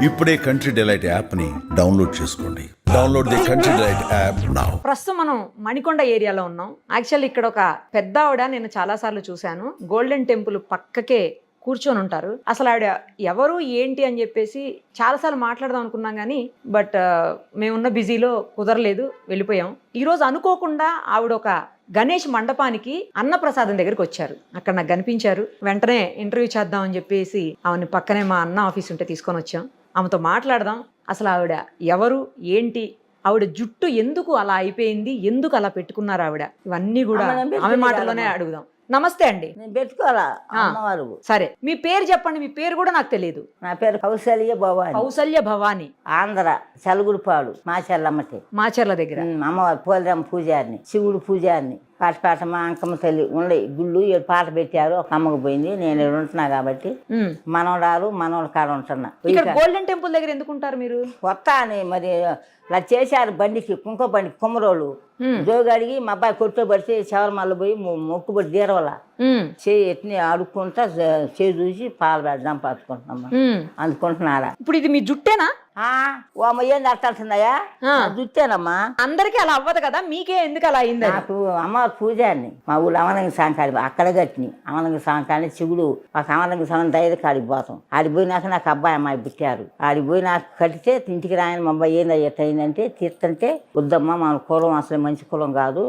ఇప్పుడే country delight app ని download చేసుకోండి. Download the country delight app now. ప్రస్తుతం మనం మణికొండ ఏరియాలో ఉన్నాం. యాక్చువల్లీ ఇక్కడ ఒక పెద్ద ఆవిడ నేను చాలా సార్లు చూశాను. గోల్డెన్ టెంపుల్ పక్కకే కూర్చొని ఉంటారు. అసలు ఆవిడ ఎవరు ఏంటి అని చెప్పేసి చాలాసార్లు మాట్లాడదాం అనుకున్నాం కానీ బట్ మేమున్న బిజీలో కుదరలేదు, వెళ్ళిపోయాం. ఈరోజు అనుకోకుండా ఆవిడ ఒక గణేష్ మండపానికి అన్నప్రసాదం దగ్గరికి వచ్చారు. అక్కడ నాకు కనిపించారు. వెంటనే ఇంటర్వ్యూ చేద్దామని చెప్పేసి ఆవిడని పక్కనే మా అన్న ఆఫీస్ ఉంటే తీసుకొని వచ్చాం. ఆమెతో మాట్లాడదాం. అసలు ఆవిడ ఎవరు ఏంటి, ఆవిడ జుట్టు ఎందుకు అలా అయిపోయింది, ఎందుకు అలా పెట్టుకున్నారు ఆవిడ, ఇవన్నీ కూడా ఆమె మాటలోనే అడుగుదాం. నమస్తే అండి. నేను పెట్టుకోవాలా అమ్మవారు. సరే, మీ పేరు చెప్పండి. మీ పేరు కూడా నాకు తెలియదు. నా పేరు కౌశల్య భవాని. కౌసల్య భవాని. ఆంధ్ర చలుగుడిపాడు మాచెల్లమ్మటి. మాచర్ల దగ్గర. అమ్మవారు పోలిరమ్మ పూజారిని, శివుడు పూజారిని. పాట మా అంకమ్మ తల్లి ఉండే గుళ్ళు పాట పెట్టారు. ఒక అమ్మకు పోయింది. నేను ఇక్కడ ఉంటున్నా కాబట్టి మనవడాలు మనవల కాడ ఉంటున్నా. ఇక్కడ గోల్డెన్ టెంపుల్ దగ్గర ఎందుకుంటారు మీరు? కొత్త అని మరి ఇలా చేశారు బండికి, కుంకో బండికి కుమ్మరోళ్ళు జోగి అడిగి మా అబ్బాయి కొట్టుబడితే శబరిమల పోయి మొక్కుబడి తీరవల చేయి ఎట్ని ఆడుకుంటా చేయి చూసి పాలు పెడదాం పట్టుకుంటున్నామ్మా. అందుకుంటున్నారా? ఇప్పుడు ఇది మీ జుట్టేనా? ఓ అమ్మ ఏంది అట్టాడుతున్నాయా? జుట్టేనమ్మా. అందరికి అలా అవ్వదు కదా, మీకే ఎందుకు అలా అయింది? నాకు అమ్మవారి పూజారిని మా ఊళ్ళో అమలంగి సాంకాడి అక్కడ కట్టిని. అమలంగి సాంకాడి శివుడు మాకు అమలంగి సాంగ దైద కాడికి పోతాం. ఆడికి పోయినాక నాకు అబ్బాయి అమ్మాయి పుట్టారు. ఆడికి పోయి నాకు కడితే ఇంటికి రాయని మా అబ్బాయి ఏంది అయ్యేటైందంటే తీర్థంటే వద్దమ్మా మన కులం అసలు మంచి కులం కాదు,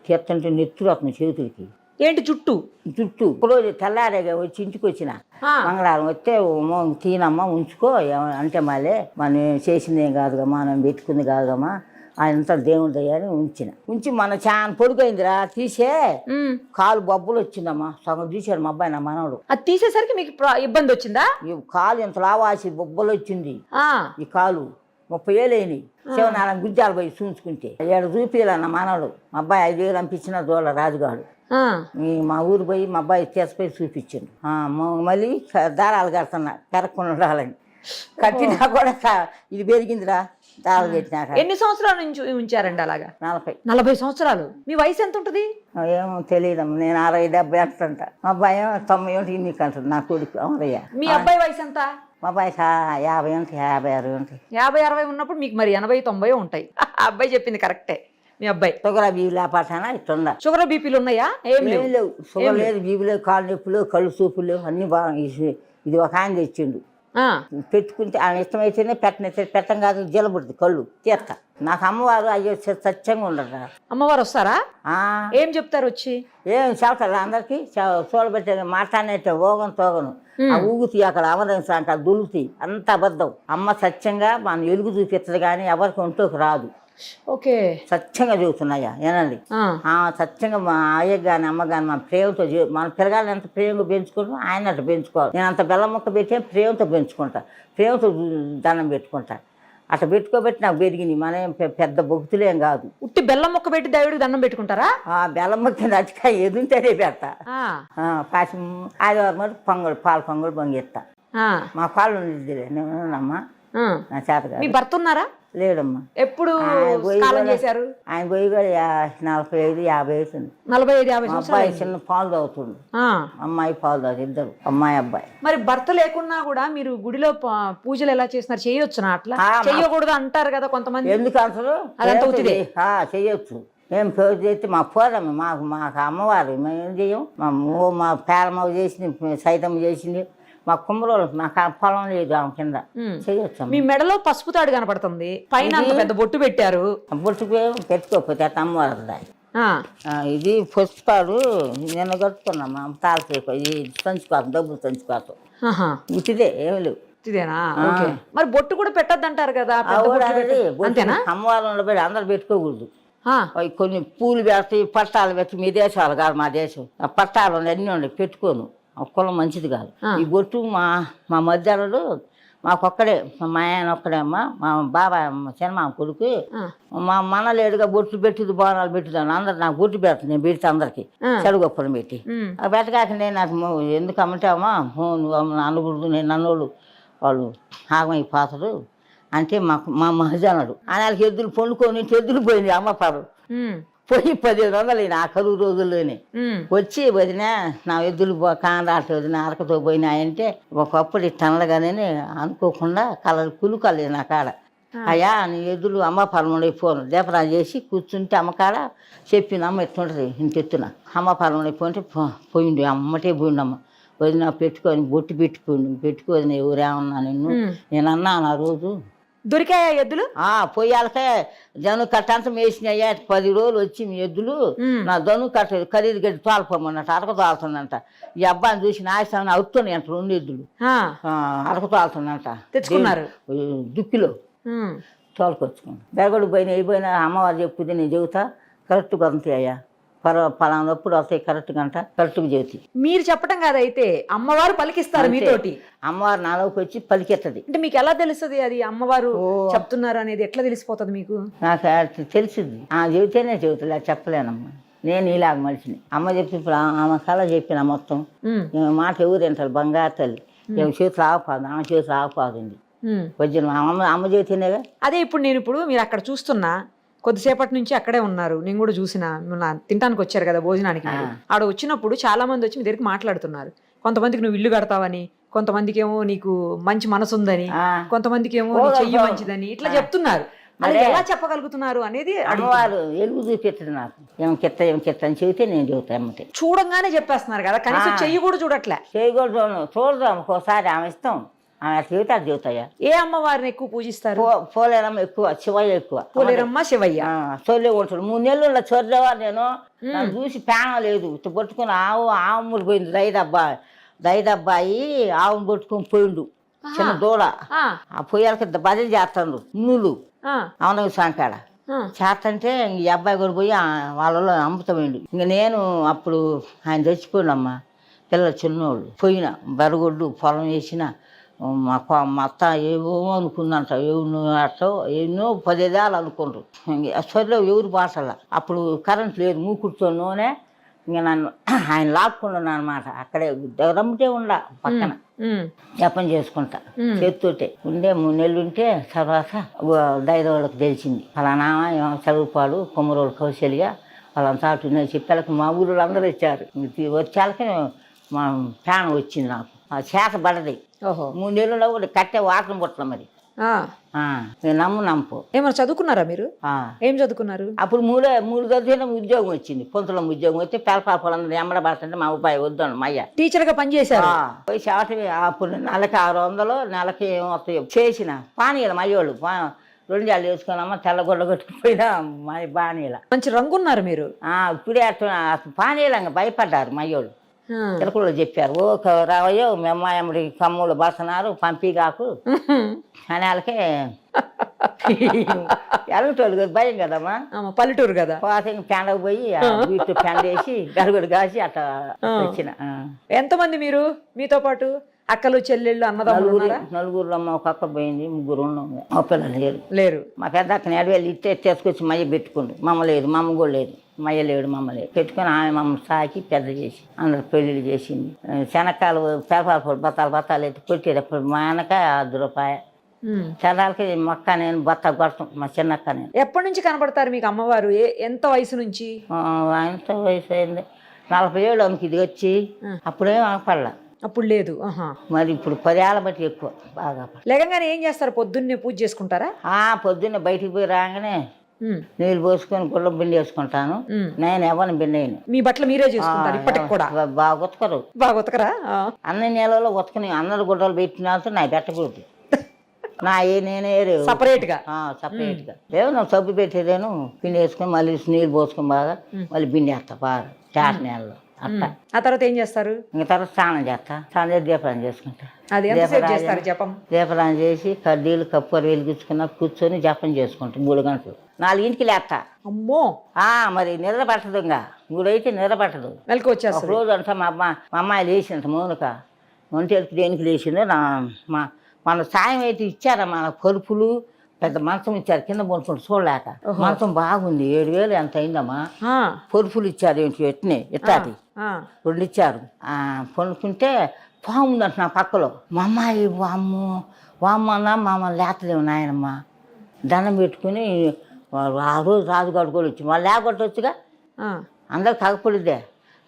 తీర్థంటే నెత్తురు అతను చేతులకి. ఏంటి జుట్టు? జుట్టు రోజు తెల్లారేగా వచ్చి ఇంటికి వచ్చిన మంగళవారం వస్తే తీనమ్మా ఉంచుకో అంటే మళ్ళీ మనం చేసింది ఏం కాదుగా, మనం పెట్టుకుంది కాదుగమ్మా, ఆయనంతా దేవుడి దయ్యాని ఉంచి మన చాలా పొడుగైందిరా తీసే కాలు బొబ్బలు వచ్చిందమ్మా. సగం తీసాడు మా అబ్బాయి నా మనవడు. అది తీసేసరికి మీకు ఇబ్బంది వచ్చిందా? ఈ కాలు ఇంత లావాసి బొబ్బలు వచ్చింది. ఈ కాలు 30 ఏళ్ళు అయినాయి. శివనారాయణ గుజ్జాలు పోయి చూసుకుంటే 7 రూపాయలు అన్న మనవడు. మా అబ్బాయి 5 వేలు పంపించిన దోళ్ళ రాజుగాడు. మా ఊరు పోయి మా అబ్బాయి తీసిపోయి చూపించిండు. మళ్ళీ దారాలు కడుతున్నా పెరగకుండా ఉండాలని. కట్టినా కూడా ఇది పెరిగిందిరా దారాలు పెట్టినాక. ఎన్ని సంవత్సరాల నుంచి ఉంచారండి అలాగా? 40 సంవత్సరాలు. మీ వయసు ఎంత ఉంటుంది? ఏమో తెలియదమ్మా. నేను 60-70 అంటుంటా. మా అబ్బాయి 90 నీకు అంటుంది నా కొడుకు అమరయ్య. మీ అబ్బాయి వయసు ఎంత? మా అబ్బాయి 50 ఉంటాయి, 50-60 ఉంటాయి. 50-60 ఉన్నప్పుడు మీకు మరి 80-90 ఉంటాయి. అబ్బాయి చెప్పింది కరెక్టే. మీ అబ్బాయి షుగర్ బీపీ లేపాటానా ఇట్లా షుగర్ బీపీలు ఉన్నాయా? ఏం లేవు. షుగర్ లేదు, బీపీ లేవు, కాళ్ళు నొప్పులు, కళ్ళు చూపులు లేవు, అన్ని బాగా. ఇది ఒక ఆయన తెచ్చిండు. పెట్టుకుంటే ఆయన ఇష్టమైతేనే పెట్టం కాదు, జలబుడుతుంది కళ్ళు తీర్క. నాకు అమ్మవారు అయ్యో సత్యంగా ఉండరు. అమ్మవారు వస్తారా? ఏం చెప్తారు వచ్చి? ఏం చెప్తారు అందరికి చూడబెట్టే మాట్లాడినట్టే ఓగను తోగను ఆ ఊగుతాయి. అక్కడ అమరంగా అక్కడ దులుతాయి. అంత అబద్ధం. అమ్మ సత్యంగా మన ఎలుగు చూపిస్తుంది కానీ ఎవరికి ఒంట్లోకి రాదు. ఓకే, సత్యంగా చెబుతున్నాయా ఏనండి. సత్యంగా మా అయ్య కానీ అమ్మ కానీ మన ప్రేమతో మన పిల్లగాళ్ళని ఎంత ప్రేమగా పెంచుకుంటాం ఆయన అట్లా పెంచుకోవాలి. నేను అంత బెల్లం ముక్క పెట్టి ప్రేమతో పెంచుకుంటా, ప్రేమతో దండం పెట్టుకుంటా. అట్లా పెట్టుకోబెట్టి నాకు పెరిగింది. మనం పెద్ద భక్తులేం కాదు. ఉట్టి బెల్లం ముక్క పెట్టి దేవుడికి దండం పెట్టుకుంటారా? బెల్లం ముక్క నచ్చిక ఎదుంటేనే పెడతా. పాసి ఆదివారం మరి పొంగడు పాలు పొంగడు పొంగిస్తా. మా పాలు ఉండేదిలే నేనమ్మా నా చేత. మీ భర్త ఉన్నారా? లేడమ్మా. ఎప్పుడు చేశారు? ఆయన పోయి కూడా 45-50 అవుతుంది. 45-50 అబ్బాయి చిన్న పాలు తాగుతుండు, అమ్మాయి పాలు తాగుతుంది. ఇద్దరు అమ్మాయి అబ్బాయి. మరి భర్త లేకున్నా కూడా మీరు గుడిలో పూజలు ఎలా చేస్తున్నారు? చేయొచ్చునా? అట్లా చెయ్యకూడదు అంటారు కదా కొంతమంది. ఎందుకు అంటారు? చెయ్యొచ్చు. మేము పూజ చేస్తే మా పోదమ్మ మాకు అమ్మవారు. మేము ఏం చెయ్యం. మా పేరమ్మ చేసింది, సైతమ్మ చేసింది. మా కుమ్మరోళ్ళు మాకు పొలం లేదు ఆమె కింద చేయొచ్చు. మీ మెడలో పసుపు తాడు కనపడుతుంది, పైన అంత పెద్ద బొట్టు పెట్టారు. బొట్టు పెట్టుకోకపోతే అట్ట అమ్మవారు. ఇది పుష్పాలు నిన్న కట్టుకున్నామా తాళసేపు. ఇది తంచుకోసం డబ్బులు తంచుకోసం ఇదే ఏమి లేవు. ఇదేనా? మరి బొట్టు కూడా పెట్టద్దు అంటారు కదా. అమ్మవారు ఉండబడి అందరు పెట్టుకోకూడదు. కొన్ని పూలు పెడతాయి, పట్టాలు పెట్టి. మీ దేశాలు కాదు మా దేశం. ఆ పట్టాలు అన్నీ ఉండే పెట్టుకోను. కులం మంచిది కాదు. ఈ బొట్టు మా మధ్యాహ్నంలో మాకొక్కడే, మా ఆయన ఒక్కడే అమ్మ. మా బాబాయ్ చిన్న కొడుకు మా మనలేడుగా బొట్లు పెట్టుది, బోనాలు పెట్టుదాను. అందరు నాకు బొట్టు పెడతాను. నేను పెడితే అందరికి చెడుగొప్పలు పెట్టి పెట్టగాక నేను నాకు ఎందుకు అమ్మంటావమ్మా నువ్వు అనకూడదు, నేను అన్నోళ్ళు వాళ్ళు ఆగమైపోతారు అంటే మా మహజనుడు ఆయనకి ఎద్దులు పొండుకొని ఎద్దులు పోయింది. అమ్మ పాడు పోయి 1500 ఆ కరువు రోజుల్లోనే ఉమ్. వచ్చి వదిన నా ఎద్దులు కాండాట వదిన అరకతో పోయినాయంటే ఒకప్పుడు ఇట్టనగానే అనుకోకుండా కులుకలేదు నా కాడ. అయ్యా నీ ఎద్దులు అమ్మ పరమడి పోను దేపరా చేసి కూర్చుంటే అమ్మకాడ చెప్పింది అమ్మ ఎట్టుంటది ఇంత ఎత్తున అమ్మ పరమడి పోంటే పోయిండు అమ్మటే పోయిండమ్మ వదిన పెట్టుకొని బొట్టు పెట్టుకోని ఎవరేమన్నా నిన్ను నేనన్నా ఆ రోజు దొరికాయా ఎద్దులు? పొయ్యాలకే జను కట్టంతా వేసినాయ్యా 10 రోజులు వచ్చి మీ ఎద్దులు నా జను కట్ట ఖరీదు గడ్డి తోలుకోమన్నట్టు అరక తోలుతుందంట. ఈ అబ్బాయిని చూసి నాయసాన్ని అవుతున్నాయి అంట 2 ఎద్దులు అరక తోలుతుందంట. తెచ్చుకున్నారు దుక్కిలో తోలుకొచ్చుకున్నాను. బెరగడు పోయినా అమ్మవారు చెప్పుది నేను చెబుతా కరెక్ట్గా అంతే అయ్యా పలానప్పుడు వస్తాయి కరెక్ట్గా అంట కరెక్ట్గా చెబుతాయి. మీరు చెప్పడం కాదైతే అమ్మవారు పలికిస్తారు మీతోటి. అమ్మవారు నాలోకి వచ్చి పలికెత్తది. అంటే మీకు ఎలా తెలుస్తుంది అది అమ్మవారు చెప్తున్నారు అనేది? ఎట్లా తెలిసిపోతుంది మీకు? నాకు తెలిసింది చెబితేనే చెబుతా చెప్పలేనమ్మా. నేను ఇలాగ మనిషిని అమ్మ చెప్పి ఇప్పుడు ఆమె కళ చెప్పిన మొత్తం మాట ఎవరు తింటారు బంగారు తల్లి చేతులు ఆగపాదు ఆమె చేతులు ఆగపాదుంది వజ్రం అమ్మ చేతినేగా. అదే ఇప్పుడు మీరు అక్కడ చూస్తున్నా కొద్దిసేపటి నుంచి అక్కడే ఉన్నారు, నేను కూడా చూసిన తినడానికి వచ్చారు కదా భోజనానికి. ఆడ వచ్చినప్పుడు చాలా మంది వచ్చి మీ దగ్గరికి మాట్లాడుతున్నారు. కొంతమందికి నువ్వు ఇల్లు కడతావని, కొంతమందికి ఏమో నీకు మంచి మనసు ఉందని, కొంతమందికి ఏమో నీ చెయ్యి మంచిదని ఇట్లా చెప్తున్నారు. అది ఎలా చెప్పగలుగుతున్నారు అనేది అమ్మవారు ఎలుగు చూపెట్టదు నాకు. ఏం కిత్త అని చెబితే నేను చెబుతా అమ్మతే. చూడంగానే చెప్పేస్తున్నారు కదా, కనీసం చెయ్యి కూడా చూడట్లే. చెయ్యి కూడా చూడదాం ఒక్కోసారి ఆమె ఇష్టం ఆమె చెబితే అది చెబుతాయా. ఏ అమ్మవారిని ఎక్కువ పూజిస్తారు? పోలేరమ్మ ఎక్కువ, శివయ్య ఎక్కువ. పోలేరమ్మ శివయ్య చొల్లే ఉంటాడు. 3 నెలలు చొర్రేవా నేను నన్ను చూసి పేన లేదు పట్టుకుని ఆవుములు పోయింది. దైదబ్బాయి ఆవును పట్టుకొని పోయిండు చిన్న దూడ. ఆ పొయ్యాలకి బదిలీ చేస్తాడు నువ్వులు అవునవి సాంకాడ చేస్తంటే ఈ అబ్బాయి కూడా పోయి వాళ్ళలో అమ్ముతామండి. ఇంక నేను అప్పుడు ఆయన చచ్చిపోయినమ్మా పిల్లలు చిన్నోళ్ళు పోయిన బెరగొడ్డు పొలం వేసిన మా అత్త ఏవో అనుకుందంట ఎన్నో 10 ఏళ్ళు అనుకుంటారు. సరిలో ఎవరు బాసల అప్పుడు కరెంట్ లేదు మూకుడుతో నూనె. ఇంక నన్ను ఆయన లాక్కున్నాను అనమాట. అక్కడే రమ్మితే ఉండ పక్కన జపం చేసుకుంటా చేతితోటే ఉండే 3 నెలలు ఉంటే తర్వాత దైదవాళ్ళకి తెలిసింది ఫలానా చదువుపాడు కొమ్మరోళ్ళు కౌశల్య వాళ్ళంతా చెప్పాలకి మా ఊళ్ళో అందరూ వచ్చారు. వచ్చాలకి మా ఫ్యాన్ వచ్చింది నాకు చేత పడది. 3 నెలల్లో కూడా కట్టే వాసన పుట్టల మరి నమ్ము ఏమన్నా చదువుకున్నారా మీరు? ఏం చదువుకున్నారు? అప్పుడు 3 చదివిన ఉద్యోగం వచ్చింది. పొంతలో ఉద్యోగం వచ్చి పిల్లపాపలందరూ ఎమ్మడబడుతుంటే మా అబ్బాయి వద్దాను మయ్య టీచర్ గా పనిచేశారు. పోయి చేత అప్పుడు నెలకి 600 నెలకి ఏమవుతాయో చేసిన పానీయాలు మయ్యోళ్ళు 2 ఏళ్ళు వేసుకున్నామా తెల్లగొడ్డ కొట్టుకుపోయినా మా బానీల మంచి రంగున్నారు మీరు. ఇప్పుడే పానీయాలంగా భయపడ్డారు మయ్యోళ్ళు. తిలకుల్లో చెప్పారు రావయ్యో మీ అమ్మాయి కమ్ములు బసనారు పంపిగాకు అని వాళ్ళకే ఎలగటోళ్ళు కదా భయం కదమ్మా పల్లెటూరు కదా. పాత పెండకు పోయి వీటి పెండేసి గరుగుడు కాసి అట్లా వచ్చిన. ఎంతమంది మీరు మీతో పాటు? అక్కలు చెల్లెళ్ళు అన్నదమ్ములు? 4 అమ్మ ఒక అక్క పోయింది, 3 ఉన్నాం. మా పిల్లలు లేరు. మా పెద్ద అక్కని అడవేళ్ళు తీసుకొచ్చి మయ్య పెట్టుకుండు. మమ్మ లేదు, మమ్మ కూడా లేదు, మయ్య లేడు, మమ్మ లేదు. పెట్టుకుని ఆమె మమ్మల్ని సాకి పెద్ద చేసి అందరు పెళ్ళిళ్ళు చేసింది. శనక్కాయలు పేపర్ బత్తాలు ఎత్తి కొట్టేటప్పుడు మా వెనక 10 రూపాయలు చల్లాలకి మొక్క నేను బత్త కొడతాం మా చిన్నక్క. నేను ఎప్పటి నుంచి కనబడతారు మీకు అమ్మవారు? ఎంత వయసు నుంచి? ఎంత వయసు అయింది 40 ఏళ్ళు అమ్మకి ఇది వచ్చి. అప్పుడేం పడలా. అప్పుడు లేదు. మరి ఇప్పుడు 10 ఏళ్ళ బట్టి ఎక్కువ బాగా. లేకంగానే ఏం చేస్తారు? పొద్దున్నే పూజ చేసుకుంటారా? పొద్దున్నే బయటికి పోయి రాగానే నీళ్ళు పోసుకొని గుళ్ళ బిండి వేసుకుంటాను. నేను ఎవరిని బిండేను. మీ బట్టలు మీరే చేసుకుంటారు ఇప్పటికి కూడా? బాగా ఉతకరు. బాగా ఉతకరా? అన్ని నెలలో ఉతకని అందరు గుడ్డలు పెట్టిన నా పెట్టకూడదు. నా నేనే సపరేట్ గా లేదు నాకు సబ్బు పెట్టేదేను పిండి వేసుకొని మళ్ళీ నీళ్ళు పోసుకొని బాగా మళ్ళీ బిండి వేస్తా బాగా చాట నెలలో అట్లా. ఆ తర్వాత ఏం చేస్తారు? ఇంకా తర్వాత స్నానం చేస్తా. స్నానం చేసి దీపరాన్ని చేసుకుంటా. దీపరాన్ని చేసి కడ్డీలు కప్పూర వెలిగించుకున్నా కూర్చొని జపం చేసుకుంటా 3 గంటలు. 4ంటికి లేస్తా. అమ్మో మరి నిద్ర పట్టదు. ఇంకా 3 అయితే నిద్ర పట్టదు. ఒక రోజు అంతా మా అమ్మాయి లేచింట మౌనిక ఒంటేరికి దేనికి లేచిందో మన సాయం అయితే ఇచ్చారా మన పరుపులు పెద్ద మంచం ఇచ్చారు కింద పడుకుంటూ చూడలేక. మంచం బాగుంది 7,000 ఎంత అయిందమ్మా. పరుపులు ఇచ్చారు ఏంటి ఎట్నే ఎట్టాది 2 ఇచ్చారు. పడుకుంటే పాముందంట నా పక్కలో. మా అమ్మాయి వామ్మన్నా మమ్మల్ని లేతలేము నాయనమ్మ దండం పెట్టుకుని ఆ రోజు రాజుగాడు కూడా వచ్చి మళ్ళీ లేకొట్టొచ్చుగా ఆ. అందరు కాకపోలేదే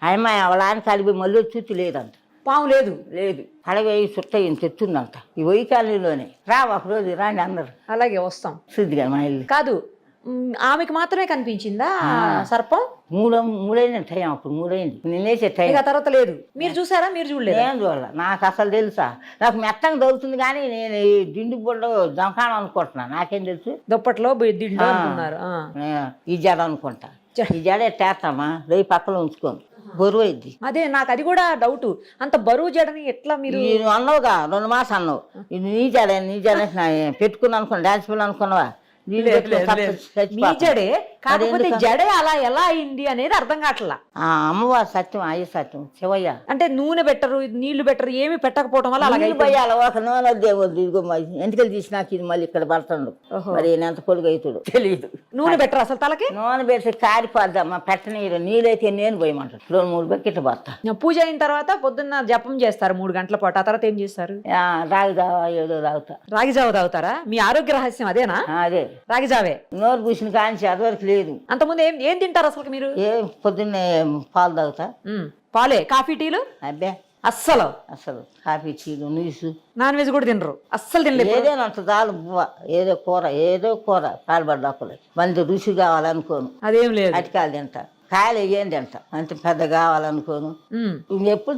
అమ్మాయి వాళ్ళ ఆయన కాడిపోయి మళ్ళీ చూసి లేదంట. పాము లేదు. లేదు, అడవి చుట్ట ఈయన తెచ్చుందంట ఈ వై కాలనీలోనే. రా ఒకరోజు రాండి అందరు. అలాగే వస్తాం. శుద్ధిగా మా ఇల్లు కాదు, ఆమెకి మాత్రమే కనిపించిందా సర్పం? మూడైంది టైం, అప్పుడు మూడైంది నేనేసే టైం. ఇక తర్వాత లేదు. మీరు చూసారా? మీరు చూడలేదు? ఏం చూడాల, నాకు అసలు తెలుసా? నాకు మెత్తంగా దొరుకుతుంది కానీ నేను ఈ దిండు బొడ్డు దొంకాణం అనుకుంటున్నా, నాకేం తెలుసు. దుప్పట్లో దిండు అనుకున్నారు. ఈ జడ అనుకుంటా, ఈ జడ ఎట్టేస్తామా రేపు పక్కన ఉంచుకోను, బరువు అయింది. అదే నాకు అది కూడా డౌట్, అంత బరువు జడని ఎట్లా మీరు అన్నావుగా 2 మాసాలు అన్నావు. ఇది నీ జడ పెట్టుకున్నా అనుకున్నా, డాన్స్ పిల్లలు అనుకున్నావా? మీ జడే, కాకపోతే జడే అలా ఎలా అయింది అనేది అర్థం కావట్లా. అమ్మవారు సత్యం, అయ్య సత్యం, శివయ్య. అంటే నూనె పెట్టరు, నీళ్లు పెట్టరు, ఏమి పెట్టకపోవడం వల్ల అలాగే పోయాలి. ఒక నూనె దేవుడు ఇదిగో ఎంటికలు తీసినాక ఇది మళ్ళీ ఇక్కడ పడుతుండు. మరి ఎంత పొడుగు అవుతాడు తెలియదు. నూనె పెట్టరు అసలు తలకి? నూనె పెడితే కారిపోద్దమ్మా, పెట్టనీరు. నీళ్ళైతే నేను పోయమంటాడు. 2-3 బకెట్లు పడతా. పూజ అయిన తర్వాత పొద్దున్న జపం చేస్తారు 3 గంటల పాటు. ఆ తర్వాత ఏం చేస్తారు? రాగి జావా ఏదో తాగుతా. రాగి జావ తాగుతారా? మీ ఆరోగ్య రహస్యం అదేనా? అదే రాగి జావే. నోరు పూసిన కాంచి అదివరకు లేదు. అంతకుముందు ఏం తింటారు అసలు మీరు? పొద్దున్నే పాలు తాగుతా. పాలే? కాఫీ టీలు? అబ్బే అస్సలు అసలు కాఫీ టీలు నీసు. నాన్ వెజ్ కూడా తినరు? అస్సలు తినలేదు? ఏదైనా అంత చాలు బువ్వ, ఏదో కూర పాల్పడ్డాకులేదు. మంచి రుచి కావాలనుకోను, అదేం లేదు. అటికాయలు తింటా, కాయలు వేయండి అంట, అంత పెద్ద కావాలనుకోను. ఎప్పుడు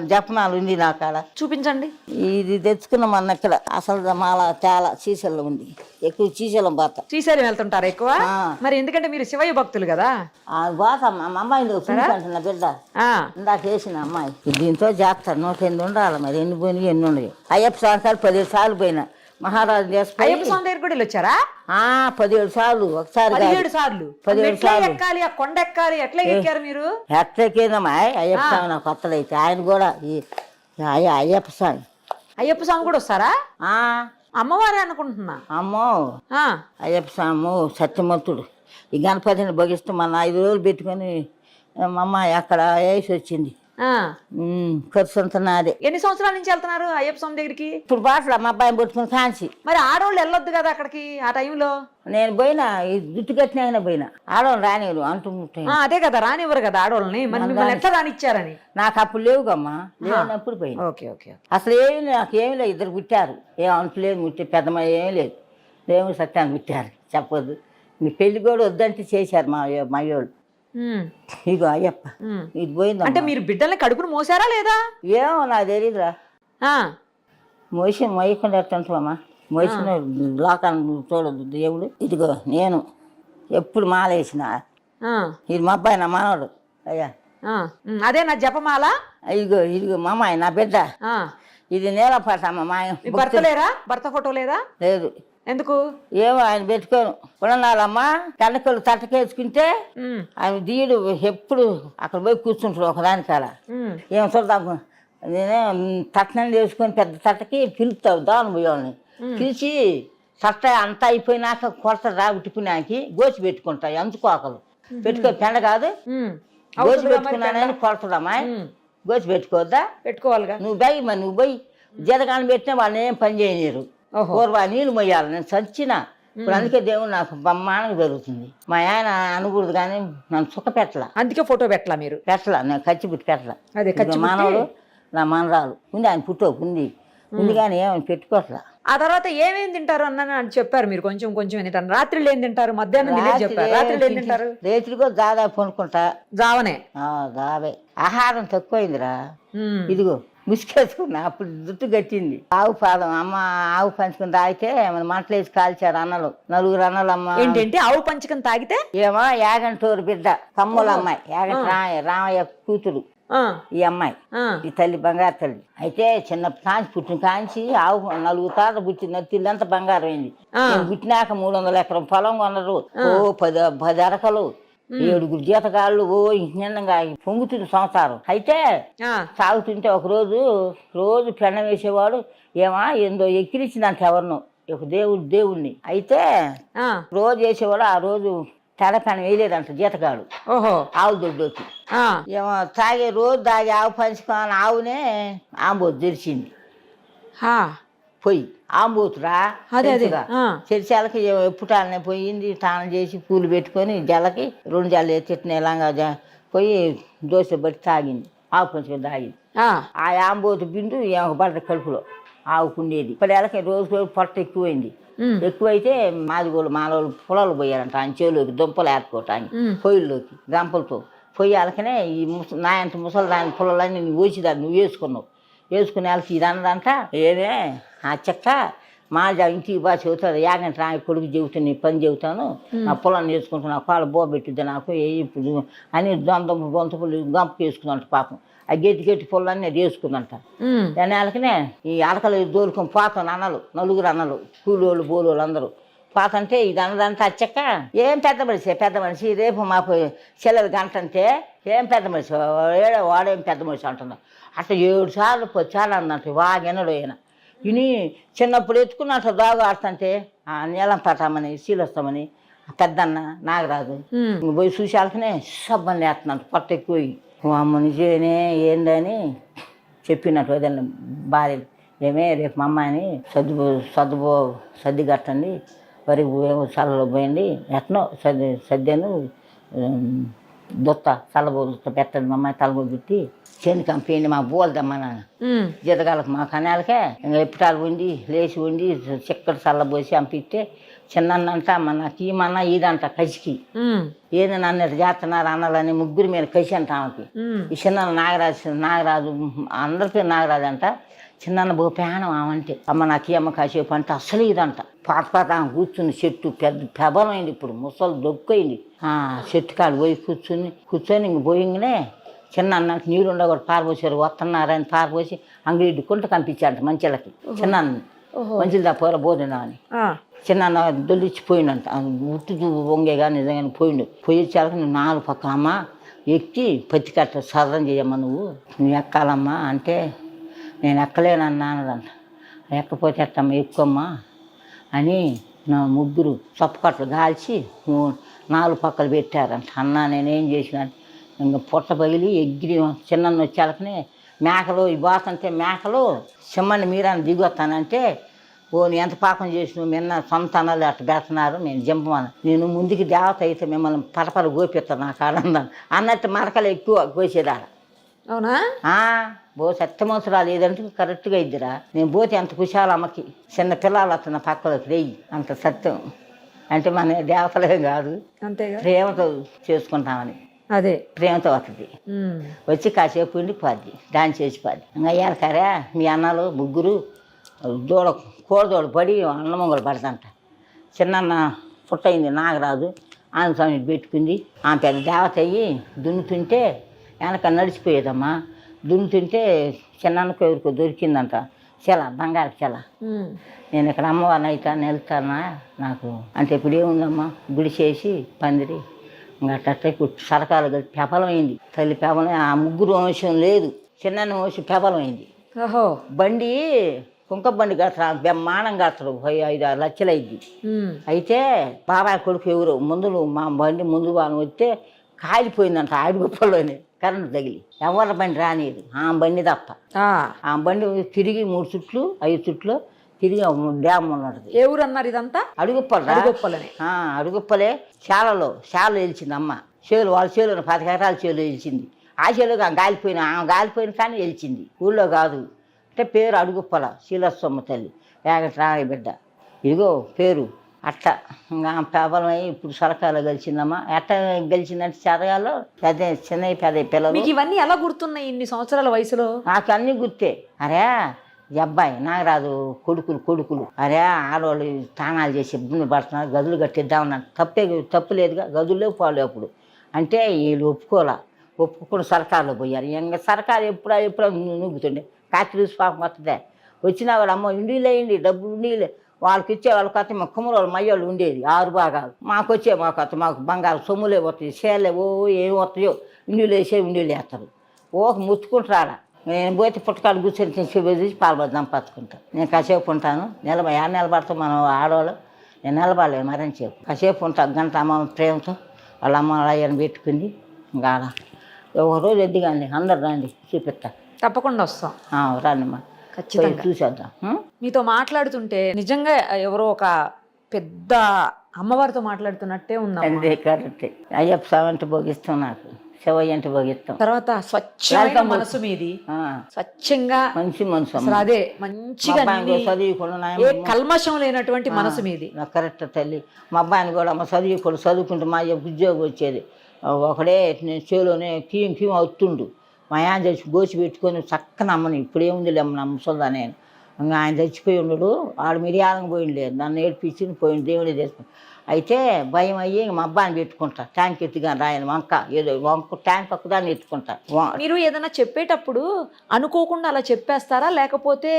జపమాలు ఉంది నా కాడ. చూపించండి. ఇది తెచ్చుకున్నాం అన్న ఇక్కడ. అసలు మాల చాలా శ్రీశైలం ఉంది, ఎక్కువ శ్రీశైలం పోతా. శ్రీశైలం వెళ్తుంటారు ఎక్కువ? మరి ఎందుకంటే మీరు శివయ్య భక్తులు కదా. పోతా. మా అమ్మాయి అంటున్నా బిడ్డ ఇందాక వేసిన అమ్మాయి. దీంతో చేస్తారు 108 ఉండాలి. మరి ఎన్ని పోయినాయి ఎన్ని ఉన్నాయి. అయ్యప్ప సంవత్సరాలు 17 సార్లు పోయినా. మహారాజు అయ్యప్ప స్వామి దగ్గర కూడా వచ్చారా? 17 సార్లు. ఒకసారి 17 సార్లు. 17 సార్లు ఎక్కాలి, ఆ కొండ ఎక్కాలి. ఎట్లా ఎక్కారు మీరు? ఎట్లకేదమ్మా అయ్యప్ప స్వామి నాకు కొత్తలైతే. ఆయన కూడా అయ్యప్ప స్వామి. అయ్యప్ప స్వామి కూడా వస్తారా? అమ్మవారే అనుకుంటున్నా. అమ్మో అయ్యప్ప స్వామి సత్యమంతుడు. ఈ గణపతిని భగిస్తూ మన 5 రోజులు పెట్టుకొని మా అమ్మ అక్కడ వేసి వచ్చింది. ఖర్చు అంతా నాదే. ఎన్ని సంవత్సరాల నుంచి వెళ్తున్నారు అయ్యప్ప స్వామి దగ్గరికి? ఇప్పుడు బాటలు మా అబ్బాయిని పట్టుకుని కాంచి. మరి ఆడవాళ్ళు వెళ్ళొద్దు కదా అక్కడికి ఆ టైంలో? నేను పోయినా, ఈ జుట్టు కట్టిన పోయినా. ఆడవాళ్ళు రానివ్వరు అంటూ. అదే కదా, రానివ్వరు కదా ఆడవాళ్ళని. మరి మిమ్మల్ని ఎట్లా రానిచ్చారని? నాకు అప్పుడు లేవుగమ్మా, లేనప్పుడు పోయినా. ఓకే. అసలు ఏమి నాకు ఏమి లేదు. 2 పుట్టారు, ఏం అంటలేదు. ముట్టే పెద్దమ్మ ఏమీ లేదు. దేవుడు సత్యాన్ని పుట్టారు. చెప్పొద్దు. మీ పెళ్లి కూడా వద్దంటే చేశారు మా వాళ్ళు. ఇగో అయ్యప్ప ఇది పోయింది. అంటే మీరు బిడ్డల్ని కడుపును మోసారా లేదా? ఏమో నాకు తెలియదురా. మోయకుండా ఎట్టంటావమ్మా, మోసిన లోకాన్ని చూడదు దేవుడు. ఇదిగో నేను ఎప్పుడు మాలేసిన. ఇది మా అబ్బాయి, నా మనవడు. అయ్యా అదే నా జపమాల. ఇదిగో మా అమ్మాయి, నా బిడ్డ. ఇది నేలపాట. మా భర్త లేరా? భర్త ఫోటో లేదా? లేదు. ఎందుకు? ఏమో ఆయన పెట్టుకోను. కొనాలమ్మా కనకలు తట్టకేసుకుంటే ఆయన దీడు ఎప్పుడు అక్కడ పోయి కూర్చుంటాడు ఒకదాని కాడ. ఏం చూద్దాం, నేనే తట్టనం చేసుకొని పెద్ద తట్టకి పిలుస్తావు దాని పోయాలని పిలిచి తట్ట అంతా అయిపోయినాక కొరత ఉట్టుకున్నాకి గోచి పెట్టుకుంటాయి. అందుకోకలు పెట్టుకో, పెండ కాదు, గోచి పెట్టుకున్నానని కొడతాడమ్మా. గోచి పెట్టుకోవద్దా? పెట్టుకోవాలిగా. నువ్వు పోయి మరి నువ్వు పోయి జీతగాని పెట్టినా వాళ్ళని ఏం పని చేయలేరు. పూర్వ నీళ్ళు మొయ్యాలి. నేను చచ్చిన ఇప్పుడు అందుకే దేవుడు నాకు బ్రహ్మాండంగా జరుగుతుంది. మా ఆయన అనకూడదు కానీ నన్ను సుఖ పెట్టలా. అందుకే ఫోటో పెట్టలా మీరు? పెట్టలా, నేను ఖర్చు పెట్టి పెట్టలా. మానవుడు నా మనరాలు ఉంది, ఆయన పుట్టో ఉంది కానీ ఏమని పెట్టుకోవట్లా. ఆ తర్వాత ఏమేమి తింటారు అన్న చెప్పారు మీరు? కొంచెం తింటారు. రాత్రిలో ఏం తింటారు? మధ్యాహ్నం చెప్పారు. రాత్రిలో ఏం తింటారు? రేత్రి కూడా దాదాపు కొనుక్కుంటా. జావనే? జావే. ఆహారం తక్కువైందిరా. ఇదిగో ముసుకేసుకున్నా, అప్పుడు జుట్టు గట్టింది. ఆవు పాదం అమ్మ ఆవు పంచుకుని తాగితే మన మంటలు వేసి కాల్చారు అన్నలు, 4 అన్నలు. అమ్మ ఏంటంటే ఆవు పంచకం తాగితే? ఏమో యాగంటూరు బిడ్డ, కమ్ముల అమ్మాయి, యాగంట రామయ్య కూతురు ఈ అమ్మాయి. ఈ తల్లి బంగారు తల్లి. అయితే చిన్న కాంచి పుట్టిన కాంచి ఆవు 4 తాత పుట్టిన తిల్లంతా బంగారం అయింది. పుట్టినాక 300 ఎకరం పొలం కొన్నారు. 10 అరకలు, 7 జీతగాళ్ళు. నిన్నంగా పొంగుతుంది సంసారం. అయితే సాగుతుంటే ఒక రోజు పెండ వేసేవాడు. ఏందో ఎక్కిరించిందంట ఎవరినో, ఒక దేవుడిని. అయితే రోజు వేసేవాడు. ఆ రోజు తెడపెన వేయలేదంట జీతగాడు. ఆవు దొడ్డోకి ఏమో రోజు తాగి ఆవు పంచుకొని ఆవునే ఆంబోతు తెరిచింది. పొయ్యి ఆంబోతురా అదే అదే చర్చాలకి ఎప్పుటాలనే పోయింది స్నానం చేసి పూలు పెట్టుకొని జలకి 2 జల్లు తిట్టినేలాగా పోయి దోశ బట్టి తాగింది ఆవు కొంచెం తాగింది ఆ ఆంబోతు బిందు పడ్డ కడుపులో ఆవుకుండేది ఇప్పటికి రోజు పొట్ట ఎక్కువైంది ఎక్కువైతే మాలోళ్ళు పొలాలు పోయారంట ఆయన చేలోకి దుంపలు ఏర్చుకోవటానికి పొయ్యిల్లోకి గంపలతో పొయ్యాలకనే ఈ నాయంత ముసలి దాని పొలాలన్నీ నువ్వు వేసిదాన్ని నువ్వు వేసుకునే వాళ్ళకి ఇది అన్నదంట ఏమే ఆ చెక్క మా ఇంటికి బాగా చెబుతాడు యాగంటే నా కొడుకు చెబుతాను నీ పని చెబుతాను నా పొలాన్ని వేసుకుంటున్నా కాళ్ళు బోబెట్టిద్ది నాకు ఇప్పుడు అని దొంతపులు గంపకి వేసుకుందంట పాపం ఆ గెట్టి పొలాన్ని అది వేసుకుందంట దాని వాళ్ళకనే ఈ అడకలు దోలుకొని పోతాను నలుగురు అన్నలు కూలోళ్ళు బోలోళ్ళు అందరూ పోతంటే ఇది అన్నదంతా అచ్చక్క ఏం పెద్ద మనిషి రేపు మాకు చెల్లెలు గంట అంటే ఏం పెద్ద మనిషి వాడేం పెద్ద మనిషి అంటున్నా అట్లా 7 సార్లు 10 సార్లు అందంట వాగెనడు ఆయన ఇని చిన్నప్పుడు ఎత్తుకున్నట్టు దాగు ఆడుతుంటే నీలం పట్టామని శీలొస్తామని పెద్దన్న నాగరాజు పోయి చూసాలకనే సబ్బని వేస్తున్నాడు పొట్ట ఎక్కువ అమ్మ నిజేనే ఏందని చెప్పినట్టు వదిలిన భార్య ఏమే రేపు మా అమ్మాయిని సర్ది కట్టండి వరి చల్లలో పోయండి ఎట్నో సద్యాను దొత్త చల్లబోత పెట్టండి మా అమ్మాయి తలబో పెట్టి చేను కంపెనీ మా బోల్దమ్మా నాన్న జీతగాలకు మా కనాలకే ఇంకా ఎప్పుటాలు వండి లేచి వండి చిక్కటి చల్లబోసి పంపిస్తే చిన్నంట నాకు ఈమన్నా ఇదంట కసికి ఏది నన్ను చేస్తున్నారు అన్నాలని ముగ్గురు మీద కసి అంట ఆమెకి ఈ చిన్న నాగరాజు అందరి పేరు నాగరాజు అంట చిన్న బో ప్రాణం ఆమంటే అమ్మ నాకు అమ్మ కాసేపు అంటే అసలు ఇదంట పాత కూర్చుని చెట్టు పెద్ద పెబలమైంది ఇప్పుడు ముసలు దొక్కైంది చెట్టు కాడు పోయి కూర్చొని ఇంక పోయింగనే చిన్న అన్నకి నీళ్ళు ఉండకూడదు పారపోసారు వస్తున్నారని పారపోసి అంగడి కుంట కనిపించారంట మంచిలకి చిన్న మంచిది దా పోర బోధనా అని చిన్న దొల్లిచ్చిపోయిండంట ఉట్టు వంగేగా నిజంగానే పోయి వచ్చాక నువ్వు 4 పక్కన అమ్మ ఎక్కి పత్తి కట్ట సదరం చేయమ్మా నువ్వు ఎక్కాలమ్మా అంటే నేను ఎక్కలేనన్నా అన్నదంట ఎక్కపోతే ఎట్టమ్మా ఎక్కువమ్మా అని నా ముగ్గురు చప్పకట్లు కాల్చి 4 పక్కలు పెట్టారంట అన్నా నేనేం చేసిన ఇంకా పొట్ట పగిలి ఎగిరి చిన్న వచ్చాకనే మేకలు ఈ బాతంటే మేకలు చిమ్మని మీరాన్ని దిగొస్తానంటే ఎంత పాపం చేసిన నిన్న సొంత అన్నలు అట్ట పెడుతున్నారు నేను జింపమని నేను ముందుకి దేవత అయితే మిమ్మల్ని పరపర గోపిస్తాను నాకు ఆనందం అన్నట్టు మరకలు ఎక్కువ కోసేదాడ అవునా సత్యమోసరాలు ఏదంటే కరెక్ట్గా ఇద్దిరా నేను పోతే అంత కుశాల అమ్మకి చిన్న పిల్లలు వస్తున్న పక్కలోకి రెయ్యి అంత సత్యం అంటే మన దేవతలే కాదు అంతేగా ప్రేమతో చేసుకుంటామని అదే ప్రేమతో వస్తుంది వచ్చి కాసేపు ఉండి పోద్ది డాన్స్ చేసి పోద్ది ఇంకా అయ్యారు కరే మీ అన్నలు ముగ్గురు కోడదోడు పడి అన్నమొంగలు పడతంట చిన్న పుట్టయింది నాగరాజు ఆమె స్వామిని పెట్టుకుంది ఆమె పెద్ద దేవత అయ్యి దున్నుతుంటే వెనక నడిచిపోయేదమ్మా దున్నుతుంటే చిన్నకు ఎవరికో దొరికిందంట బంగారు చెల నేను ఇక్కడ అమ్మవారిని అవుతాను వెళ్తానా నాకు అంటే ఇప్పుడు ఏముందమ్మా గుడి చేసి పందిరి ఇంకా అట్ట సరకాలు కలిసి పెపలమైంది తల్లి పెపలం ఆ ముగ్గురు వంశం లేదు చిన్న వంశం పెపలమైంది బండి కుంక బండి కడతాడు బ్రహ్మాండం కడతాడు 5-6 లక్షలు అయింది అయితే బాబాయ్ కొడుకు ఎవరు మా బండి ముందు వాళ్ళని వస్తే కాలిపోయిందంట ఆడిగొప్పలోనే కరెంటు తగిలి ఎవరి బండి రానిది ఆ బండి తప్ప ఆ బండి తిరిగి 3 చుట్లు 5 చుట్లు తిరిగి డ్యామ్ ఉన్నది ఏ ఊరు అన్నారు ఇదంతా అడుగుప్పలే శాలలో వెలిచింది అమ్మ చేలు వాళ్ళ చేలు 10 ఎకరాల చేలు వెలిచింది ఆ చేలు గాలిపోయిన కానీ వెలిచింది ఊళ్ళో కాదు అంటే పేరు అడుగుప్పల శీలస్వమ్మ తల్లి ఏగట్రాయ బిడ్డ ఇదిగో పేరు అట్ట ఇంకా పేపలమై ఇప్పుడు సరకాలో గెలిచిందమ్మా ఎట్ట గెలిచిందంటే చదగాలో పెద్ద చిన్న పెద్ద పిల్లలు ఇవన్నీ ఎలా గుర్తున్నాయి ఇన్ని సంవత్సరాల వయసులో నాకు అన్నీ గుర్తే అరే ఈ అబ్బాయి నాగరాజు కొడుకులు అరే ఆడవాళ్ళు స్నానాలు చేసి ఇబ్బంది పడుతున్నారు గదులు కట్టిద్దామన్నారు తప్పు లేదుగా గదుల్లో పోలే అప్పుడు అంటే వీళ్ళు ఒప్పుకొని సర్కారులో పోయారు ఇంకా సర్కారు ఎప్పుడో నూగుతుండే కాకి పాపం వస్తుందే వచ్చిన వాళ్ళు అమ్మ ఇండిలేయండి డబ్బు ఇండిలే వాళ్ళకి ఇచ్చే వాళ్ళకి వస్తే మా కుమ్మరోళ్ళు మయ్యోళ్ళు ఉండేది 6 భాగాలు మాకు మాకు బంగారు సొమ్ములే వస్తాయి సేలే ఏం వస్తాయో ఇండిలు వేస్తారు ముచ్చుకుంటారా నేను పోతే పుట్టకాడు కూర్చొని చూసి పాలు దంపచ్చుకుంటాను నేను కాసేపు ఉంటాను నిలబడతాం మనం ఆడవాళ్ళు నేను నిలబడలేదు మరని చెప్పు కాసేపు ఉంటాను గంట అమ్మ ప్రేమతో వాళ్ళ అమ్మ అయ్యని పెట్టుకుంది ఇంకా ఒక రోజు ఎద్దిగాండి అందరు రండి చూపిస్తా తప్పకుండా వస్తాం రండిమ్మా ఖచ్చితంగా చూసేద్దాం. మీతో మాట్లాడుతుంటే నిజంగా ఎవరో ఒక పెద్ద అమ్మవారితో మాట్లాడుతున్నట్టే ఉందా? అదే కరెక్ట్. అయ్యప్ప స్వామి అంటే భోగిస్తాం, నాకు శివయ్య అంటే భోగిస్తాం. తర్వాత స్వచ్ఛమైన మనసు మీది, స్వచ్ఛంగా మంచి మనసు. అసలు అదే మంచిగా చదువుకున్నా ఏ కల్మషం లేనటువంటి మనసు మీది. కరెక్ట్ తల్లి. మా అబ్బాయిని కూడా అమ్మ చదువుకుంటూ మా అయ్య ఉద్యోగం వచ్చేది. ఒకడే నేను చేలోనే కీం అవుతుండు. మా ఆయన చచ్చి గోచి పెట్టుకొని చక్కని అమ్మని ఇప్పుడేముంది నమ్మసొందా నేను. ఇంకా ఆయన చచ్చిపోయి ఉండడు, ఆడు మిరియాలకు పోయింది లేదు, నన్ను ఏడ్పించి పోయింది, దేవుడే చేసుకుని. అయితే భయం అయ్యి మా అబ్బాయిని పెట్టుకుంటా, ట్యాంక్ ఎత్తుగా రాయని వంక ఏదో వంక ట్యాంక్ పక్కదాన్ని ఎత్తుకుంటా. మీరు ఏదైనా చెప్పేటప్పుడు అనుకోకుండా అలా చెప్పేస్తారా, లేకపోతే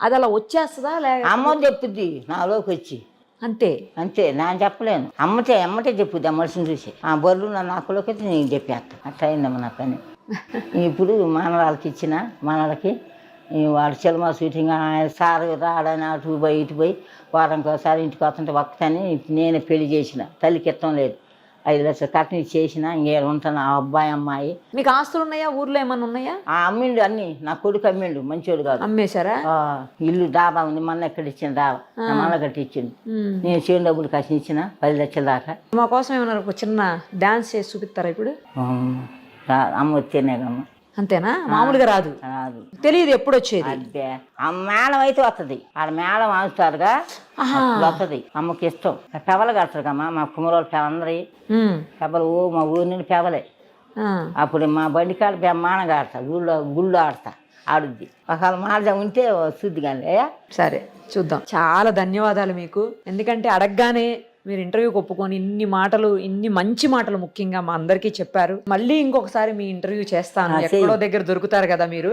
అది అలా వచ్చేస్తుందా? అమ్మ చెప్పుద్ది నాలోకి వచ్చి, అంతే నేను చెప్పలేను. అమ్మటే చెప్పుద్ది ఆ మనిషిని చూసి. ఆ బొర్రు నా నాకులోకి వచ్చి నేను చెప్పేస్తా. అట్లా అయిందమ్మ నా పని. ఇప్పుడు మానవాళ్ళకి ఇచ్చిన మనలకి వాడు సినిమా షూటింగ్ సార్ రాడని అటు పోయి ఇటు పోయి వారానికి ఒకసారి ఇంటికి వస్తుంటే వక్కని నేనే పెళ్లి చేసిన. తల్లికి ఇష్టం లేదు, 5 లక్షలు కట్టిన చేసిన. ఇంకేడు ఉంటాను. ఆ అబ్బాయి అమ్మాయి. మీకు ఆస్తులు ఉన్నాయా? ఊర్లో ఏమన్నా ఉన్నాయా? అమ్మిండు అన్ని. నా కొడుకు అమ్మిండు, మంచోడు కాదు. అమ్మేశారా? ఇల్లు డాబా ఉంది, మొన్న ఎక్కడ ఇచ్చిన డాబా నా మళ్ళీ కట్టి ఇచ్చిండు. నేను చేను డబ్బులు కసి ఇచ్చిన 10 లక్షల దాకా. మా కోసం ఏమన్నా ఒక చిన్న డాన్స్ చేసి చూపిస్తారా ఇప్పుడు? అమ్మ వచ్చేనేగమ్మ. అంతేనా? మామూలుగా రాదు, తెలియదు ఎప్పుడు వచ్చేది. అదే ఆ మేళం అయితే వస్తుంది. ఆడ మేళం ఆడుతారుగా వస్తుంది. అమ్మకి ఇష్టం. పెవలు కడతారు కమ్మా మా కుమ్మరోళ్ళు పెవలందరి పెవలు. మా ఊరి నుండి పెవలే. అప్పుడు మా బండి కాడ బ్రహ్మాండంగా ఆడతా, గుళ్ళు ఆడతా, ఆడుద్ది. ఒకవేళ మాడదా ఉంటే శుద్ధి కానీ. సరే చూద్దాం. చాలా ధన్యవాదాలు మీకు, ఎందుకంటే అడగగానే మీరు ఇంటర్వ్యూకి ఒప్పుకొని ఇన్ని మాటలు, ఇన్ని మంచి మాటలు ముఖ్యంగా మా అందరికీ చెప్పారు. మళ్ళీ ఇంకొకసారి మీ ఇంటర్వ్యూ చేస్తాను. ఎక్కడో దగ్గర దొరుకుతారు కదా మీరు,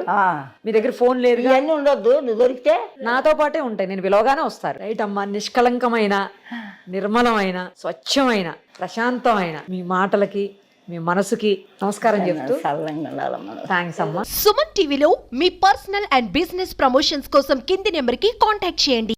మీ దగ్గర ఫోన్ లేదు, ఇవన్నీ ఉండొద్దు. నువ్వు దొరికితే నాతో పాటే ఉంటాయి, నేను పిలవగానే వస్తారు. రైట్ అమ్మా, నిష్కలంకమైన, నిర్మలమైన, స్వచ్ఛమైన, ప్రశాంతమైన మీ మాటలకి, మీ మనసుకి నమస్కారం చెప్తూ థ్యాంక్స్ అమ్మా. సుమన్ టీవీలో మీ పర్సనల్ అండ్ బిజినెస్ ప్రమోషన్స్ కోసం కింది నెంబర్కి కాంటాక్ట్ చేయండి.